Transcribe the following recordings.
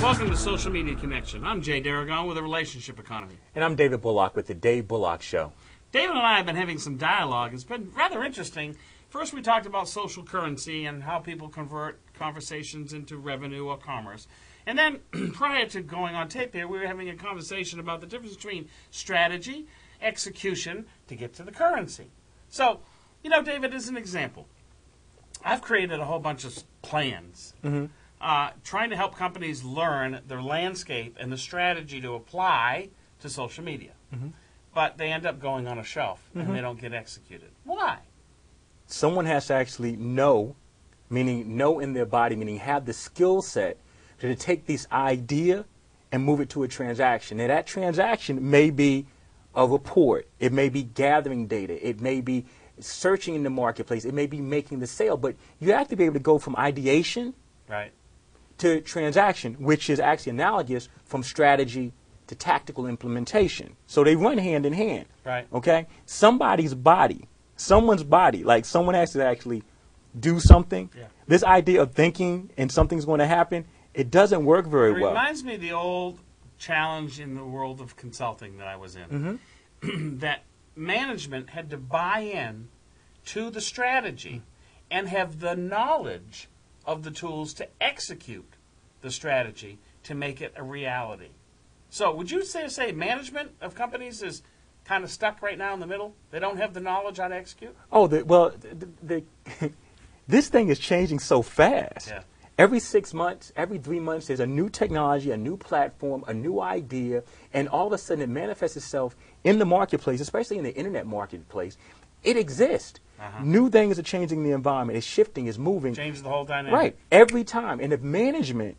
Welcome to Social Media Connection. I'm Jay Deragon with the Relationship Economy. And I'm David Bullock with the Dave Bullock Show. David and I have been having some dialogue. It's been rather interesting. First, we talked about social currency and how people convert conversations into revenue or commerce. And then, prior to going on tape here, we were having a conversation about the difference between strategy, execution, to get to the currency. So, you know, David, as an example, I've created a whole bunch of plans trying to help companies learn their landscape and the strategy to apply to social media. But they end up going on a shelf and they don't get executed. Why? Someone has to actually know, meaning know in their body, meaning have the skill set to take this idea and move it to a transaction. And that transaction may be a report. It may be gathering data. It may be searching in the marketplace. It may be making the sale. But you have to be able to go from ideation to transaction, which is actually analogous from strategy to tactical implementation. So they run hand in hand. Okay? Somebody's body, someone's body, like someone has to actually do something. This idea of thinking and something's going to happen, it doesn't work very well. It reminds me of the old challenge in the world of consulting that I was in, that management had to buy in to the strategy and have the knowledge of the tools to execute the strategy to make it a reality. So would you say management of companies is kind of stuck right now in the middle? They don't have the knowledge how to execute? Oh, this thing is changing so fast. Every 6 months, every 3 months, there's a new technology, a new platform, a new idea, and all of a sudden it manifests itself in the marketplace, especially in the internet marketplace. It exists. New things are changing the environment. It's shifting. It's moving. Change the whole dynamic. Right. Every time. And if management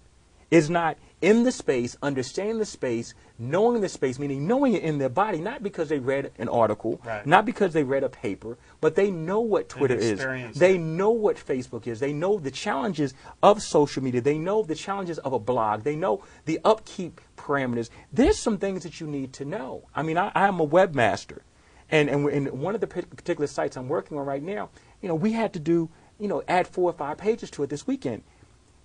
is not in the space, understanding the space, knowing the space, meaning knowing it in their body, not because they read an article, not because they read a paper, but they know what Twitter is. They know what Facebook is. They know the challenges of social media. They know the challenges of a blog. They know the upkeep parameters. There's some things that you need to know. I mean, I am a webmaster. And one of the particular sites I'm working on right now, you know, we had to do, you know, add 4 or 5 pages to it this weekend.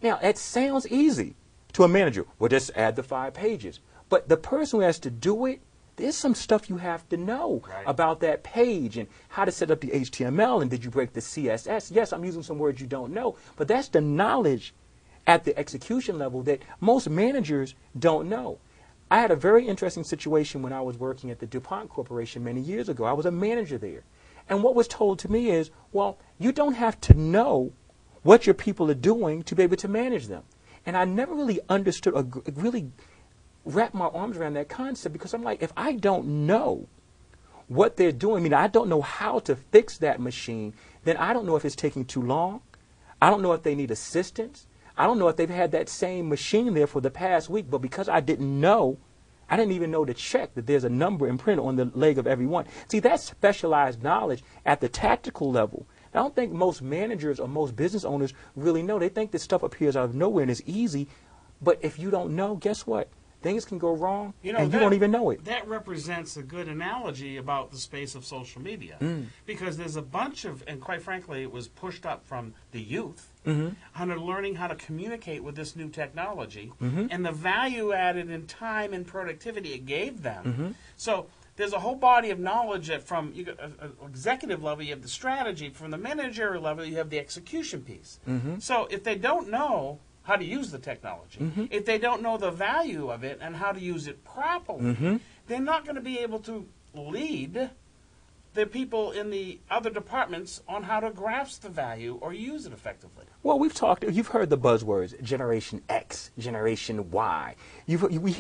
Now, it sounds easy to a manager. Well, just add the 5 pages. But the person who has to do it, there's some stuff you have to know about that page and how to set up the HTML and did you break the CSS. Yes, I'm using some words you don't know, but that's the knowledge at the execution level that most managers don't know. I had a very interesting situation when I was working at the DuPont Corporation many years ago. I was a manager there. And what was told to me is, well, you don't have to know what your people are doing to be able to manage them. And I never really understood or really wrapped my arms around that concept because I'm like, if I don't know what they're doing, I mean, I don't know how to fix that machine, then I don't know if it's taking too long. I don't know if they need assistance. I don't know if they've had that same machine there for the past week, but because I didn't know, I didn't even know to check that there's a number imprinted on the leg of every one. See, that's specialized knowledge at the tactical level. I don't think most managers or most business owners really know. They think this stuff appears out of nowhere and is easy, but if you don't know, guess what? Things can go wrong, and you don't even know it. That represents a good analogy about the space of social media, because there's a bunch of, and quite frankly, it was pushed up from the youth, on learning how to communicate with this new technology, and the value added in time and productivity it gave them. So there's a whole body of knowledge that from executive level, you have the strategy. From the managerial level, you have the execution piece. So if they don't know how to use the technology, if they don't know the value of it and how to use it properly, they're not going to be able to lead the people in the other departments on how to grasp the value or use it effectively. Well, you've heard the buzzwords, Generation X, Generation Y. We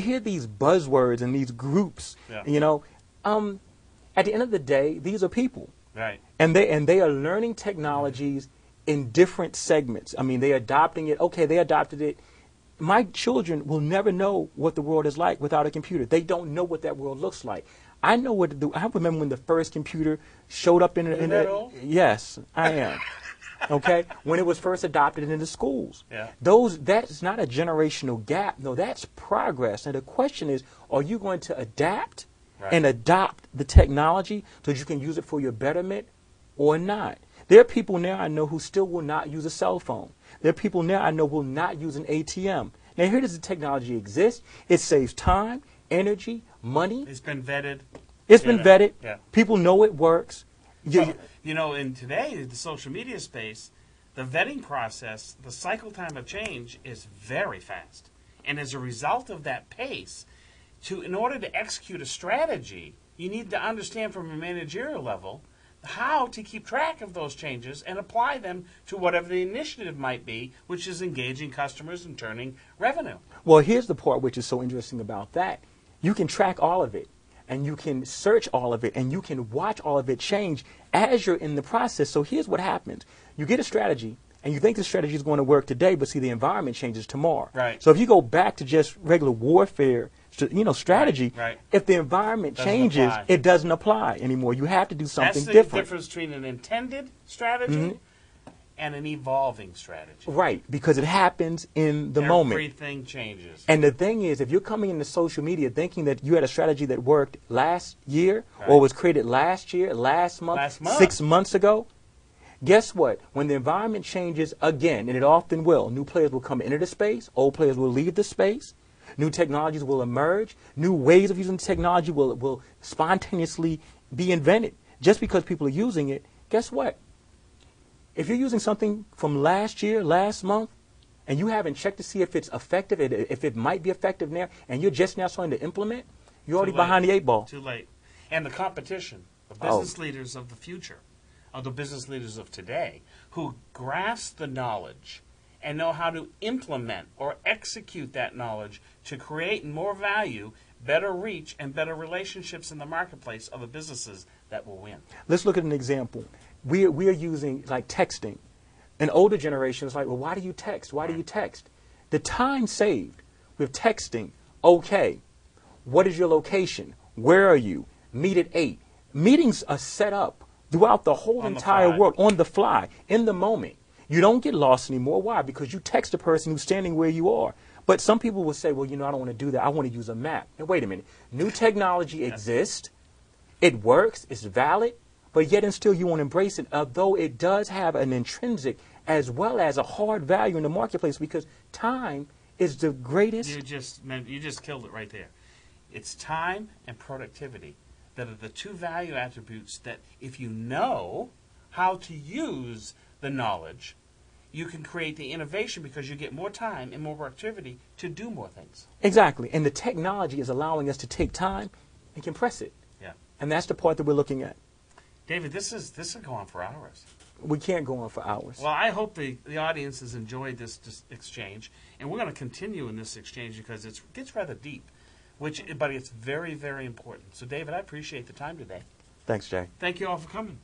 hear these buzzwords and these groups, you know. At the end of the day, these are people. And they are learning technologies in different segments. I mean, they're adopting it. Okay, they adopted it. My children will never know what the world is like without a computer. They don't know what that world looks like. I know what to do. I remember when the first computer showed up in the yes, I am. Okay, when it was first adopted into schools. That's not a generational gap. No, that's progress. And the question is, are you going to adapt and adopt the technology so that you can use it for your betterment or not? There are people now I know who still will not use a cell phone. There are people now I know will not use an ATM. Now, here does the technology exist. It saves time, energy, money. It's been vetted. It's been vetted. Yeah. People know it works. Well, you know, in today, the social media space, the vetting process, the cycle time of change is very fast. And as a result of that pace, in order to execute a strategy, you need to understand from a managerial level how to keep track of those changes and apply them to whatever the initiative might be, which is engaging customers and turning revenue. Well, here's the part which is so interesting about that. You can track all of it, and you can search all of it, and you can watch all of it change as you're in the process. So here's what happens. You get a strategy, and you think the strategy is going to work today, but see, the environment changes tomorrow. Right. So if you go back to just regular warfare, strategy, right. If the environment changes, it doesn't apply anymore. You have to do something different. That's the difference between an intended strategy and an evolving strategy. Right, because it happens in the moment. Everything changes. And the thing is, if you're coming into social media thinking that you had a strategy that worked last year or was created last year, last month, 6 months ago, guess what? When the environment changes again, and it often will, new players will come into the space, old players will leave the space, new technologies will emerge, new ways of using technology will spontaneously be invented. Just because people are using it, guess what? If you're using something from last year, last month, and you haven't checked to see if it's effective, if it might be effective now, and you're just now starting to implement, you're already behind the 8 ball. Too late. And the competition, the business leaders of the future, are the business leaders of today, who grasp the knowledge and know how to implement or execute that knowledge to create more value, better reach, and better relationships in the marketplace are the businesses that will win. Let's look at an example. We are using like texting. An older generation is like, well, why do you text? Why do you text? The time saved with texting, okay, what is your location? Where are you? Meet at 8. Meetings are set up throughout the whole entire world, on the fly, in the moment. You don't get lost anymore. Why? Because you text a person who's standing where you are. But some people will say, well, I don't want to do that. I want to use a map. Now, wait a minute. New technology exists. It works. It's valid. But yet and still you won't embrace it, although it does have an intrinsic as well as a hard value in the marketplace, because time is the greatest. You just killed it right there. It's time and productivity that are the two value attributes that if you know how to use the knowledge, you can create the innovation because you get more time and more productivity to do more things. Exactly. And the technology is allowing us to take time and compress it. Yeah. And that's the part that we're looking at. David, this is go on for hours. We can't go on for hours. Well, I hope the audience has enjoyed this exchange, and we're going to continue in this exchange because it gets rather deep, but it's very, very important. So, David, I appreciate the time today. Thanks, Jay. Thank you all for coming.